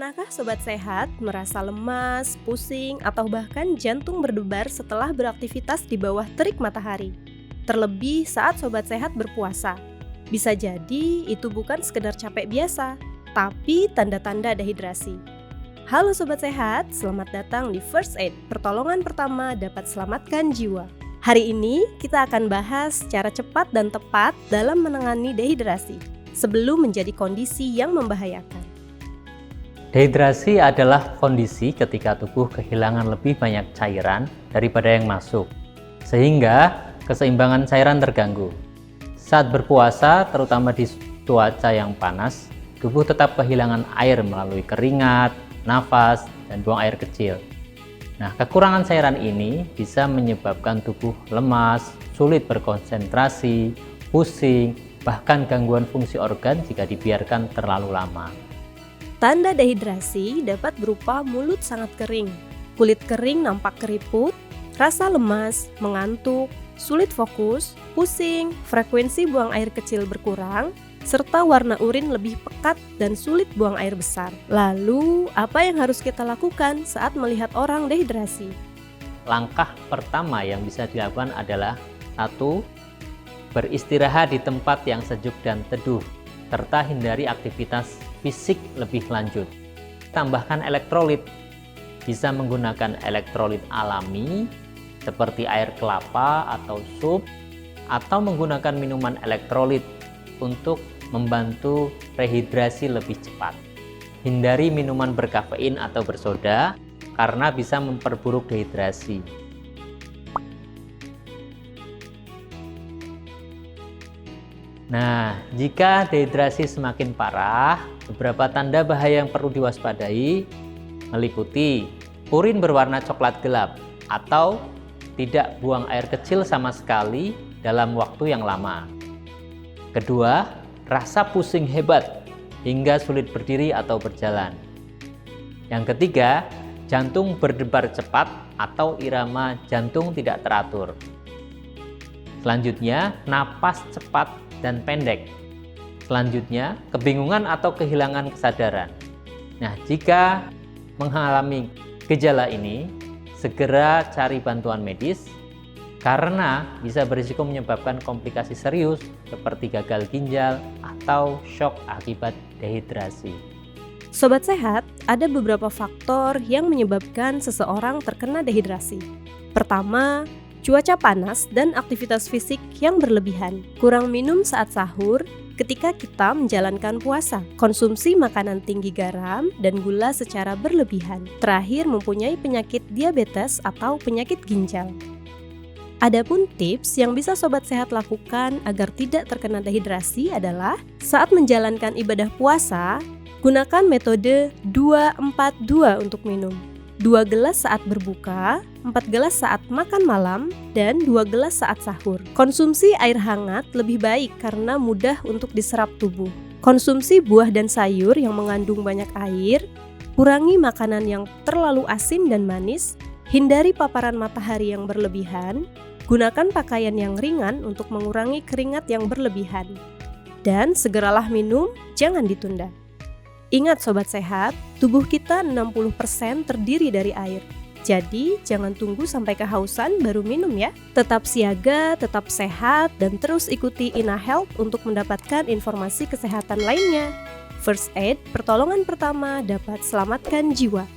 Pernahkah Sobat Sehat merasa lemas, pusing, atau bahkan jantung berdebar setelah beraktivitas di bawah terik matahari? Terlebih saat Sobat Sehat berpuasa. Bisa jadi itu bukan sekedar capek biasa, tapi tanda-tanda dehidrasi. Halo Sobat Sehat, selamat datang di First Aid, pertolongan pertama dapat selamatkan jiwa. Hari ini kita akan bahas cara cepat dan tepat dalam menangani dehidrasi sebelum menjadi kondisi yang membahayakan. Dehidrasi adalah kondisi ketika tubuh kehilangan lebih banyak cairan daripada yang masuk, sehingga keseimbangan cairan terganggu. Saat berpuasa, terutama di cuaca yang panas, tubuh tetap kehilangan air melalui keringat, nafas, dan buang air kecil. Nah, kekurangan cairan ini bisa menyebabkan tubuh lemas, sulit berkonsentrasi, pusing, bahkan gangguan fungsi organ jika dibiarkan terlalu lama. Tanda dehidrasi dapat berupa mulut sangat kering, kulit kering nampak keriput, rasa lemas, mengantuk, sulit fokus, pusing, frekuensi buang air kecil berkurang, serta warna urin lebih pekat dan sulit buang air besar. Lalu, apa yang harus kita lakukan saat melihat orang dehidrasi? Langkah pertama yang bisa dilakukan adalah 1. Beristirahat di tempat yang sejuk dan teduh, serta hindari aktivitas fisik lebih lanjut. Tambahkan elektrolit. Bisa menggunakan elektrolit alami seperti air kelapa atau sup, atau menggunakan minuman elektrolit untuk membantu rehidrasi lebih cepat. Hindari minuman berkafein atau bersoda karena bisa memperburuk dehidrasi. Nah, jika dehidrasi semakin parah, beberapa tanda bahaya yang perlu diwaspadai meliputi urin berwarna coklat gelap atau tidak buang air kecil sama sekali dalam waktu yang lama. Kedua, rasa pusing hebat hingga sulit berdiri atau berjalan. Yang ketiga, jantung berdebar cepat atau irama jantung tidak teratur. Selanjutnya, napas cepat dan pendek. Selanjutnya, kebingungan atau kehilangan kesadaran. Nah, jika mengalami gejala ini, segera cari bantuan medis karena bisa berisiko menyebabkan komplikasi serius seperti gagal ginjal atau shock akibat dehidrasi. Sobat Sehat, ada beberapa faktor yang menyebabkan seseorang terkena dehidrasi. Pertama, cuaca panas dan aktivitas fisik yang berlebihan, kurang minum saat sahur ketika kita menjalankan puasa, konsumsi makanan tinggi garam dan gula secara berlebihan, terakhir mempunyai penyakit diabetes atau penyakit ginjal. Adapun tips yang bisa Sobat Sehat lakukan agar tidak terkena dehidrasi adalah saat menjalankan ibadah puasa, gunakan metode 2-4-2 untuk minum. 2 gelas saat berbuka, 4 gelas saat makan malam, dan 2 gelas saat sahur. Konsumsi air hangat lebih baik karena mudah untuk diserap tubuh. Konsumsi buah dan sayur yang mengandung banyak air, kurangi makanan yang terlalu asin dan manis, hindari paparan matahari yang berlebihan, gunakan pakaian yang ringan untuk mengurangi keringat yang berlebihan. Dan segeralah minum, jangan ditunda. Ingat Sobat Sehat, tubuh kita 60% terdiri dari air. Jadi, jangan tunggu sampai kehausan baru minum ya. Tetap siaga, tetap sehat, dan terus ikuti Ina Health untuk mendapatkan informasi kesehatan lainnya. First Aid, pertolongan pertama dapat selamatkan jiwa.